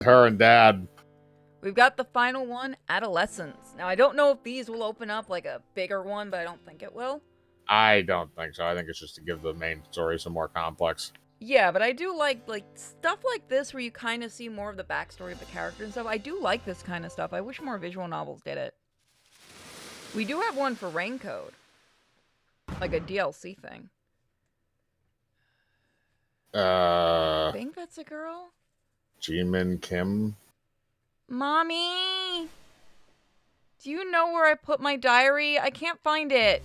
Her and Dad. We've got the final one, Adolescence. Now, I don't know if these will open up like a bigger one, but I don't think it will. I don't think so. I think it's just to give the main story some more complex. Yeah, but I do like stuff like this where you kind of see more of the backstory of the character and stuff. I do like this kind of stuff. I wish more visual novels did it. We do have one for Raincode, like a DLC thing. I think that's a girl. Jimin Kim. Mommy! Do you know where I put my diary? I can't find it.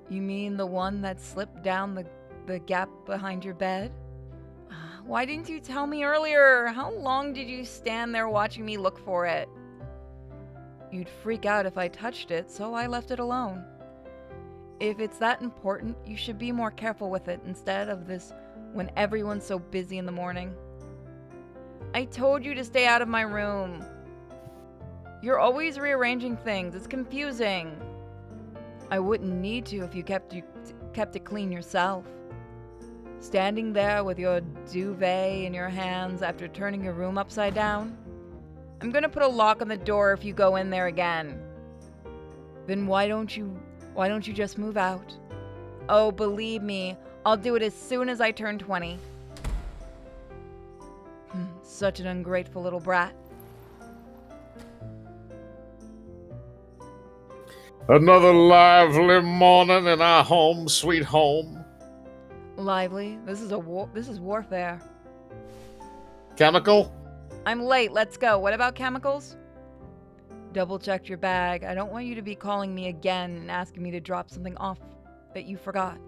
You mean the one that slipped down the gap behind your bed? Why didn't you tell me earlier? How long did you stand there watching me look for it? You'd freak out if I touched it, so I left it alone. If it's that important, you should be more careful with it instead of this when everyone's so busy in the morning. I told you to stay out of my room. You're always rearranging things. It's confusing. I wouldn't need to if you kept it clean yourself. Standing there with your duvet in your hands after turning your room upside down. I'm gonna put a lock on the door if you go in there again. Then why don't you just move out? Oh, believe me, I'll do it as soon as I turn 20. Such an ungrateful little brat. Another lively morning in our home, sweet home. Lively? This is warfare. Chemical? I'm late, let's go. What about chemicals? Double checked your bag. I don't want you to be calling me again and asking me to drop something off that you forgot.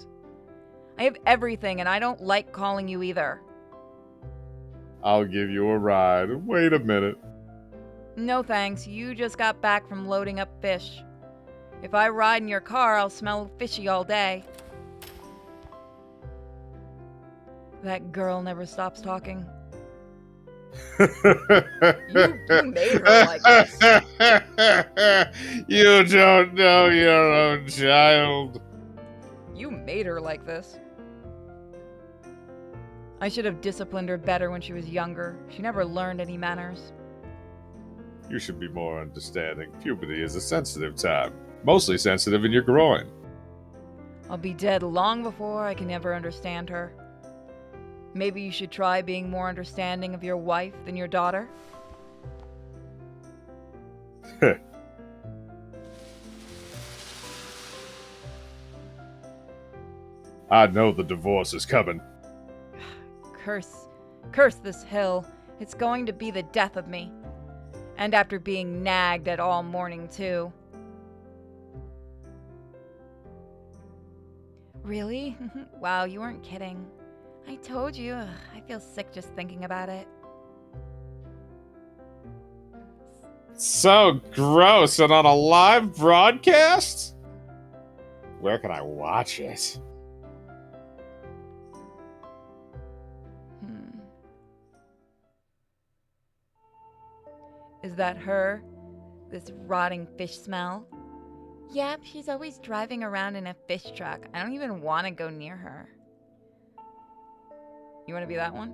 I have everything and I don't like calling you either. I'll give you a ride. Wait a minute. No thanks, you just got back from loading up fish. If I ride in your car, I'll smell fishy all day. That girl never stops talking. You made her like this. You don't know your own child. You made her like this. I should have disciplined her better when she was younger. She never learned any manners. You should be more understanding. Puberty is a sensitive time. Mostly sensitive in your groin. I'll be dead long before I can ever understand her. Maybe you should try being more understanding of your wife than your daughter. I know the divorce is coming. Curse this hill. It's going to be the death of me. And after being nagged at all morning, too. Really? Wow, you weren't kidding. I told you. I feel sick just thinking about it. So gross, and on a live broadcast? Where can I watch it? Is that her? This rotting fish smell? Yep, she's always driving around in a fish truck. I don't even want to go near her. You want to be that one?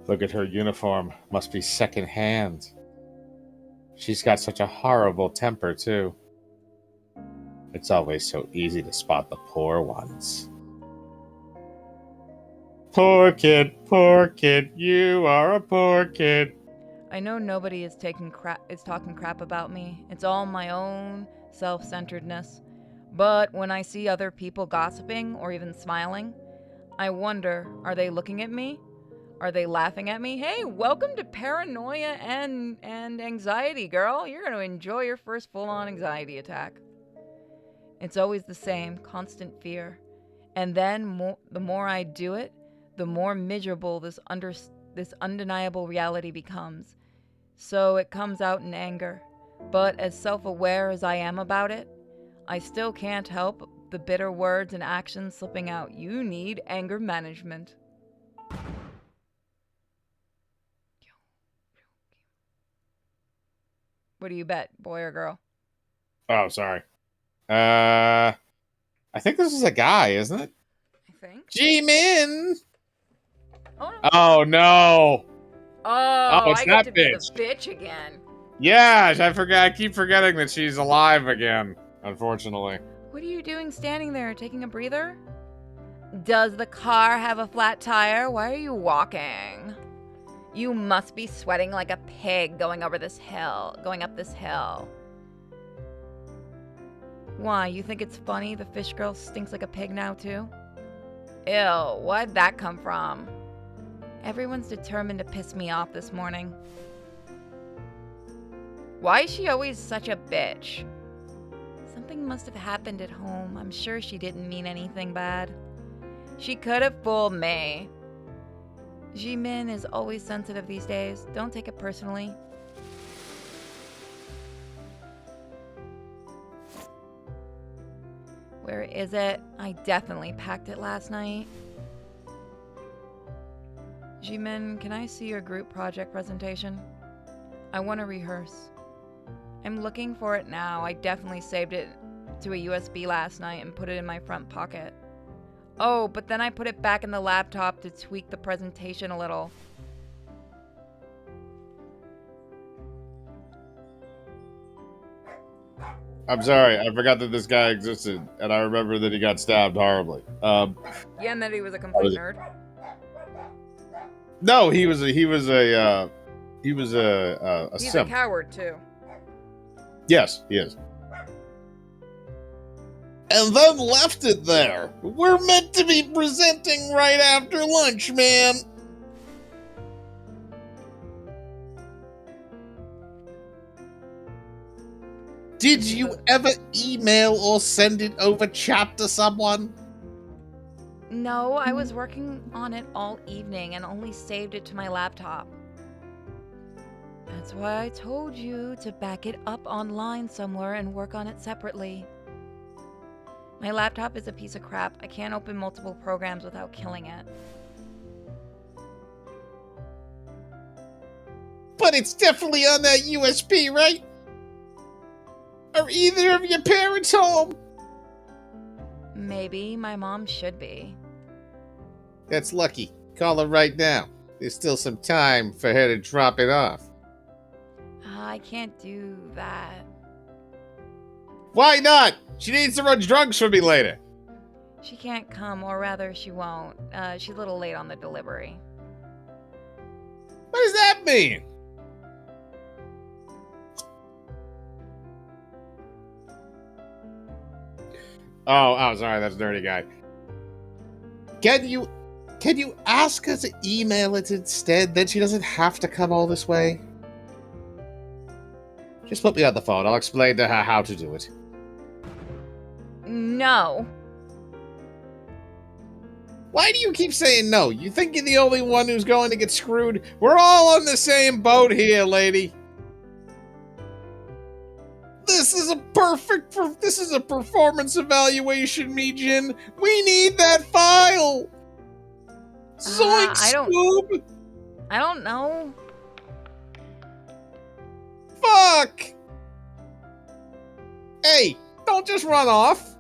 Look at her uniform. Must be secondhand. She's got such a horrible temper, too. It's always so easy to spot the poor ones. Poor kid, you are a poor kid. I know nobody is talking crap about me. It's all my own self-centeredness. But when I see other people gossiping or even smiling, I wonder, are they looking at me? Are they laughing at me? Hey, welcome to paranoia and anxiety, girl. You're going to enjoy your first full-on anxiety attack. It's always the same, constant fear. And then the more I do it, the more miserable this undeniable reality becomes. So it comes out in anger. But as self-aware as I am about it, I still can't help the bitter words and actions slipping out. You need anger management. What do you bet, boy or girl? Oh, sorry. I think this is a guy, isn't it? I think. G-Min! Oh, no. Oh, no! Oh, Oh, it's I get that to be the bitch. bitch again. Yeah, I forgot. I keep forgetting that she's alive again, unfortunately. What are you doing standing there, taking a breather? Does the car have a flat tire? Why are you walking? You must be sweating like a pig going up this hill. Why, you think it's funny the fish girl stinks like a pig now too? Ew, where'd that come from? Everyone's determined to piss me off this morning. Why is she always such a bitch? Something must have happened at home. I'm sure she didn't mean anything bad. She could have fooled me. Jimin is always sensitive these days. Don't take it personally. Where is it? I definitely packed it last night. Jimin, can I see your group project presentation? I want to rehearse. I'm looking for it now. I definitely saved it to a USB last night and put it in my front pocket. Oh, but then I put it back in the laptop to tweak the presentation a little. I'm sorry, I forgot that this guy existed, and I remember that he got stabbed horribly. Yeah, and that he was a complete nerd. No, he was a He's simp. a coward too. Yes, he is. And then left it there. We're meant to be presenting right after lunch, man. Did you ever email or send it over chat to someone? No, I was working on it all evening and only saved it to my laptop. That's why I told you to back it up online somewhere and work on it separately. My laptop is a piece of crap. I can't open multiple programs without killing it. But it's definitely on that USB, right? Are either of your parents home? Maybe. My mom should be. That's lucky. Call her right now. There's still some time for her to drop it off. I can't do that. Why not? She needs to run drugs for me later. She can't come, or rather, she won't. She's a little late on the delivery. What does that mean? Oh, sorry, that's Dirty Guy. Can you ask her to email it instead? Then she doesn't have to come all this way. Just put me on the phone. I'll explain to her how to do it. No. Why do you keep saying no? You think you're the only one who's going to get screwed? We're all on the same boat here, lady. This is a performance evaluation, Mijin. We need that file. Zoink, Scoob. I don't know. Fuck. Hey, don't just run off.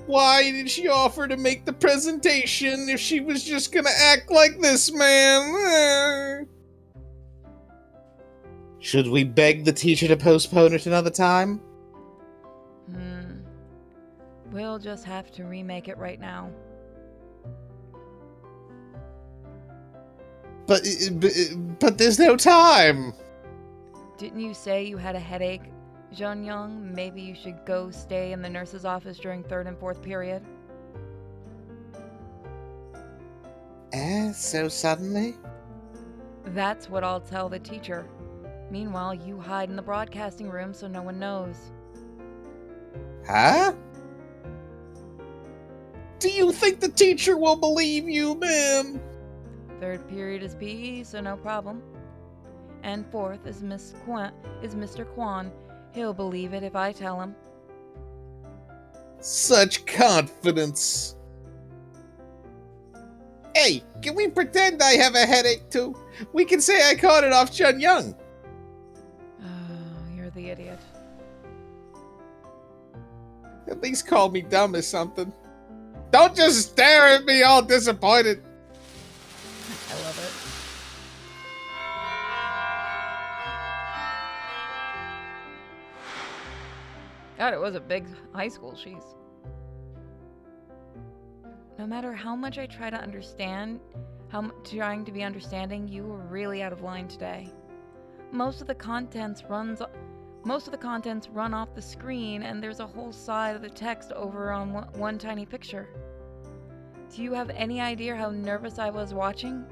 Why did she offer to make the presentation if she was just gonna act like this, man? Should we beg the teacher to postpone it another time? We'll just have to remake it right now. But there's no time. Didn't you say you had a headache, Jeon-young? Maybe you should go stay in the nurse's office during 3rd and 4th period. So suddenly? That's what I'll tell the teacher. Meanwhile, you hide in the broadcasting room so no one knows. Huh? Do you think the teacher will believe you, ma'am? 3rd period is PE, so no problem. And 4th is Mr. Kwan. He'll believe it if I tell him. Such confidence. Hey, can we pretend I have a headache too? We can say I caught it off Jeon-young. Oh, you're the idiot. At least call me dumb or something. Don't just stare at me all disappointed. I God, it was a big high school, jeez. No matter how much I try to understand, trying to be understanding, you were really out of line today. Most of the contents run off the screen, and there's a whole side of the text over on one tiny picture. Do you have any idea how nervous I was watching?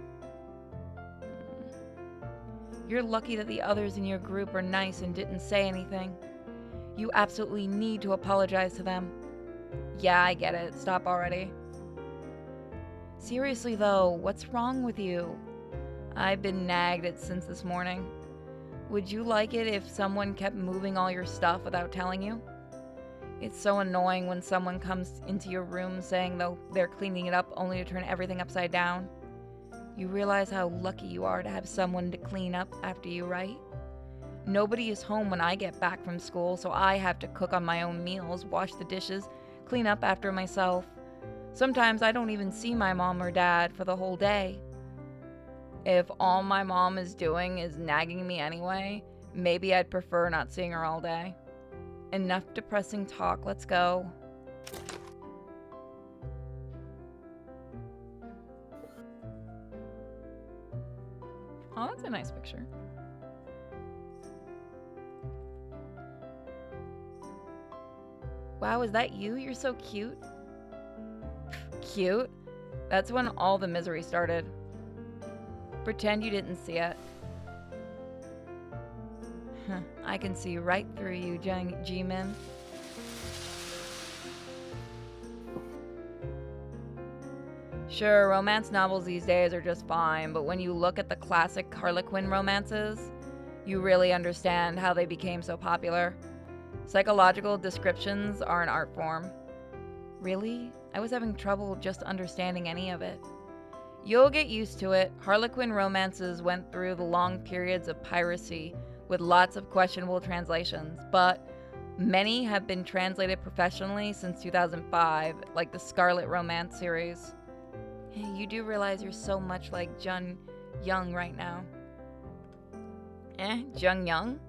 You're lucky that the others in your group are nice and didn't say anything. You absolutely need to apologize to them. Yeah, I get it. Stop already. Seriously though, what's wrong with you? I've been nagged at since this morning. Would you like it if someone kept moving all your stuff without telling you? It's so annoying when someone comes into your room saying they're cleaning it up only to turn everything upside down. You realize how lucky you are to have someone to clean up after you, right? Nobody is home when I get back from school, so I have to cook on my own meals, wash the dishes, clean up after myself. Sometimes I don't even see my mom or dad for the whole day. If all my mom is doing is nagging me anyway, maybe I'd prefer not seeing her all day. Enough depressing talk, let's go. Oh, that's a nice picture. Wow, is that you? You're so cute. Cute? That's when all the misery started. Pretend you didn't see it. I can see right through you, G-Min. Sure, romance novels these days are just fine, but when you look at the classic Harlequin romances, you really understand how they became so popular. Psychological descriptions are an art form. Really? I was having trouble just understanding any of it. You'll get used to it. Harlequin romances went through the long periods of piracy with lots of questionable translations, but many have been translated professionally since 2005, like the Scarlet Romance series. You do realize you're so much like Jun Young right now. Jun Young?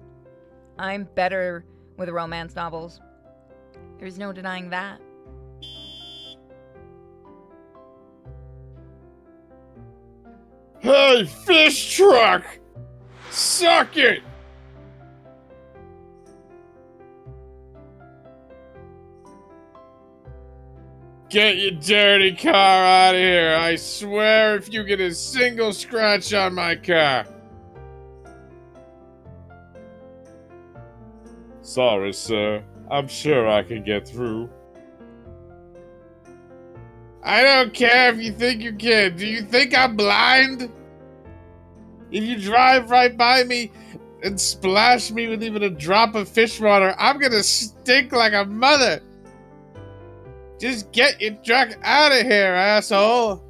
I'm better with romance novels. There's no denying that. Hey, fish truck! Suck it! Get your dirty car out of here. I swear if you get a single scratch on my car. Sorry, sir. I'm sure I can get through. I don't care if you think you can. Do you think I'm blind? If you drive right by me and splash me with even a drop of fish water, I'm gonna stink like a mother. Just get your truck out of here, asshole.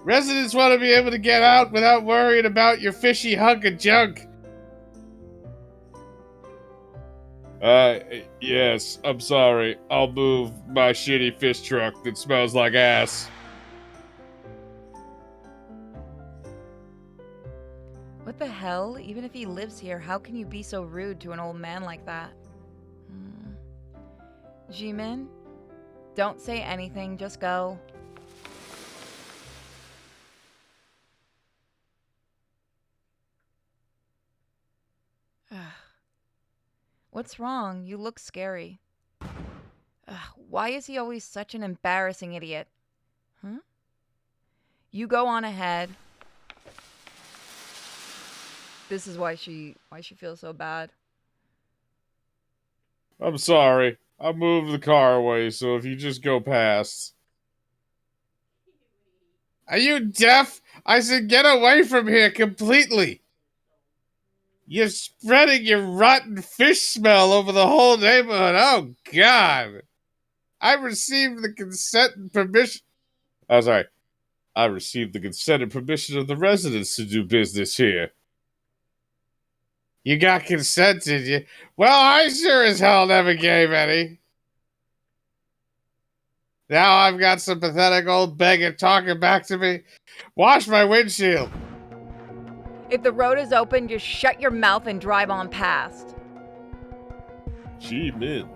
Residents want to be able to get out without worrying about your fishy hunk of junk. Yes, I'm sorry. I'll move my shitty fish truck that smells like ass. What the hell? Even if he lives here, how can you be so rude to an old man like that? G-Min? Don't say anything, just go. What's wrong? You look scary. Why is he always such an embarrassing idiot? You go on ahead. This is why she feels so bad. I'm sorry. I moved the car away, so if you just go past. Are you deaf? I said get away from here completely. You're spreading your rotten fish smell over the whole neighborhood. Oh, God. I received the consent and permission. Oh, sorry. I received the consent and permission of the residents to do business here. You got consent, did you? Well, I sure as hell never gave any. Now I've got some pathetic old beggar talking back to me. Wash my windshield. If the road is open, just shut your mouth and drive on past. G-Min.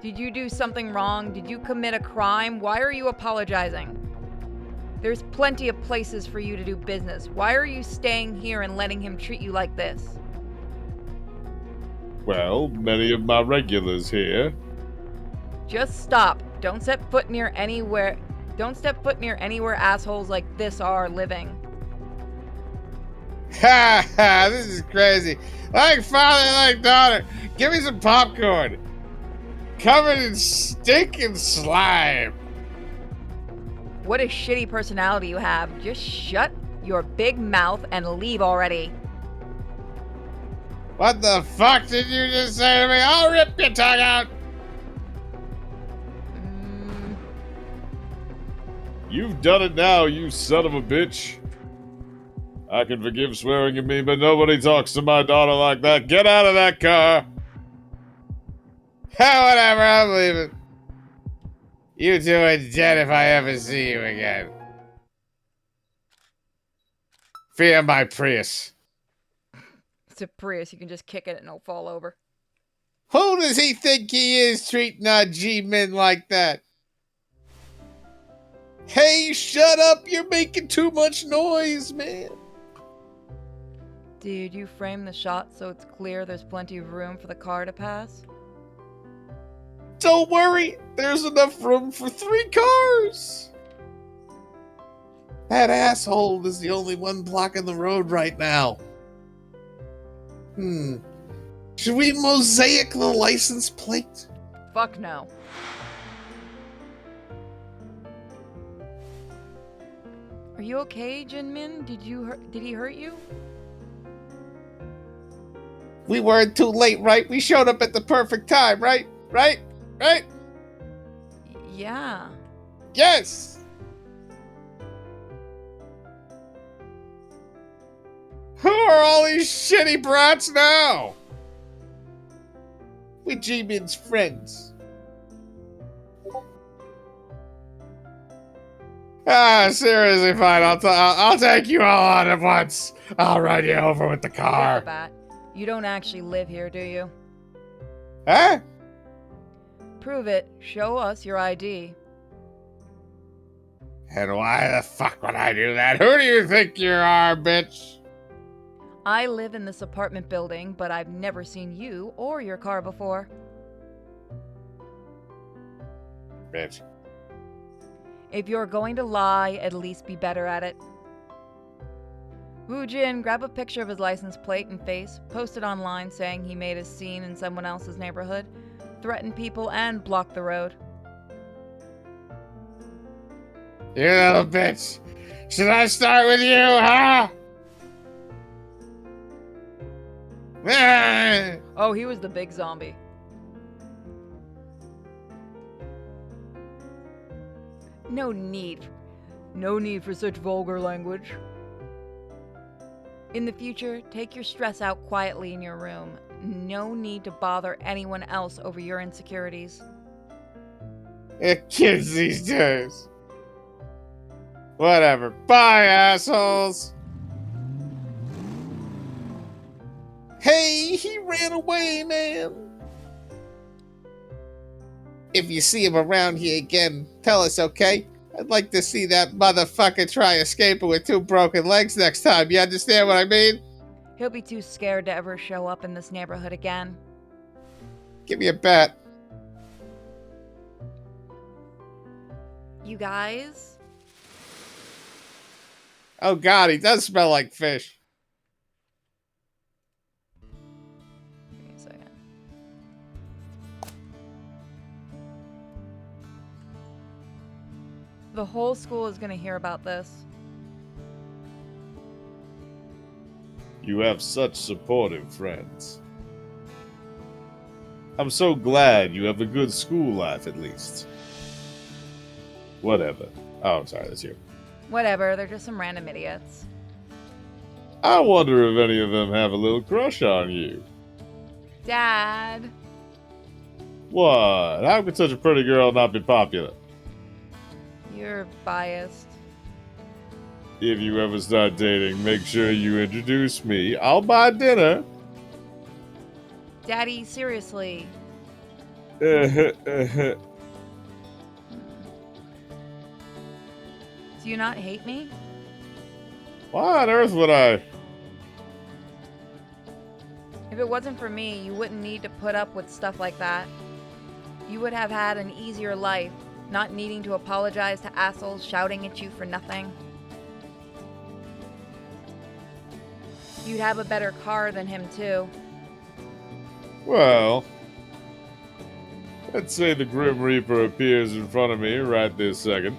Did you do something wrong? Did you commit a crime? Why are you apologizing? There's plenty of places for you to do business. Why are you staying here and letting him treat you like this? Well, many of my regulars here. Just stop. Don't step foot near anywhere assholes like this are living. Ha ha, this is crazy. Like father, like daughter. Give me some popcorn. Covered in stinking slime. What a shitty personality you have. Just shut your big mouth and leave already. What the fuck did you just say to me? I'll rip your tongue out. You've done it now, you son of a bitch. I can forgive swearing at me, but nobody talks to my daughter like that. Get out of that car. Whatever, I'm leaving. You two are dead if I ever see you again. Fear my Prius. It's a Prius. You can just kick it and it'll fall over. Who does he think he is treating our G-men like that? Hey, shut up. You're making too much noise, man. Did you frame the shot so it's clear there's plenty of room for the car to pass? Don't worry. There's enough room for 3 cars. That asshole is the only one blocking the road right now. Should we mosaic the license plate? Fuck no. Are you okay, Jinmin? Did he hurt you? We weren't too late, right? We showed up at the perfect time, right? Right? Yeah. Yes! Who are all these shitty brats now? We G-Min's friends. Seriously, fine. I'll take you all on at once. I'll run you over with the car. Bat, you don't actually live here, do you? Huh? Prove it. Show us your ID. And why the fuck would I do that? Who do you think you are, bitch? I live in this apartment building, but I've never seen you or your car before. Bitch. If you're going to lie, at least be better at it. Wu Jin, grab a picture of his license plate and face, post it online saying he made a scene in someone else's neighborhood, threaten people, and block the road. You little bitch. Should I start with you, huh? Oh, he was the big zombie. No need for such vulgar language. In the future, take your stress out quietly in your room. No need to bother anyone else over your insecurities. Kids these days. Whatever. Bye, assholes. Hey, he ran away, man. If you see him around here again, tell us, okay? I'd like to see that motherfucker try escaping with 2 broken legs next time. You understand what I mean? He'll be too scared to ever show up in this neighborhood again. Give me a bet. You guys? Oh god, he does smell like fish. Give me a second. The whole school is gonna hear about this. You have such supportive friends. I'm so glad you have a good school life, at least. Whatever. Oh, I'm sorry, that's you. Whatever, they're just some random idiots. I wonder if any of them have a little crush on you. Dad! What? How could such a pretty girl not be popular? You're biased. If you ever start dating, make sure you introduce me. I'll buy dinner. Daddy, seriously. Why Do you not hate me? on earth would I? If it wasn't for me, you wouldn't need to put up with stuff like that. You would have had an easier life, not needing to apologize to assholes shouting at you for nothing. You'd have a better car than him, too. Well, let's say the Grim Reaper appears in front of me right this second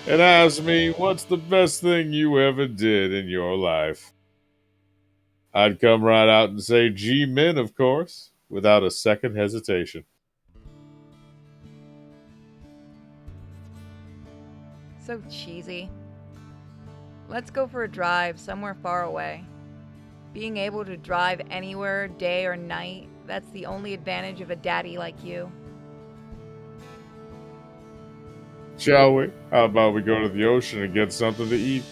and asks me what's the best thing you ever did in your life. I'd come right out and say G-Men, of course, without a second hesitation. So cheesy. Let's go for a drive somewhere far away. Being able to drive anywhere, day or night, that's the only advantage of a daddy like you. Shall we? How about we go to the ocean and get something to eat?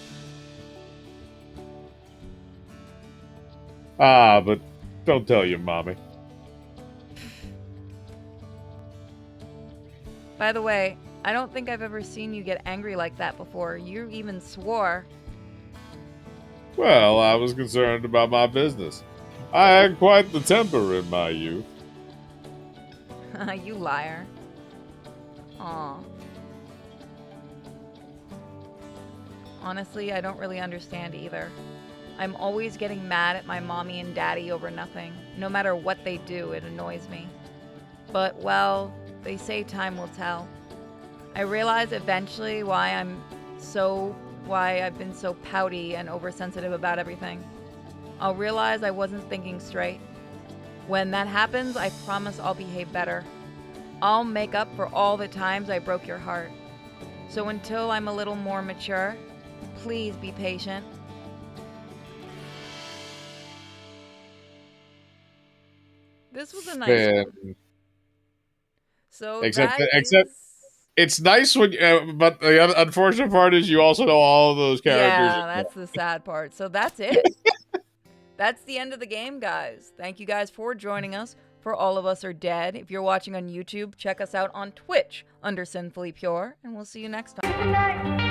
Ah, but don't tell your mommy. By the way, I don't think I've ever seen you get angry like that before. You even swore. Well, I was concerned about my business. I had quite the temper in my youth. You liar. Aw. Honestly, I don't really understand either. I'm always getting mad at my mommy and daddy over nothing. No matter what they do, it annoys me. But, well, they say time will tell. I realize eventually why I've been so pouty and oversensitive about everything. I'll realize I wasn't thinking straight. When that happens, I promise I'll behave better. I'll make up for all the times I broke your heart. So until I'm a little more mature, please be patient. This was a nice one. So Except, that except is... it's nice when, but the unfortunate part is you also know all of those characters. Yeah, that's the sad part. So that's it. That's the end of the game, guys. Thank you guys for joining us for All of Us Are Dead. If you're watching on YouTube, check us out on Twitch under Sinfully Pure, and we'll see you next time.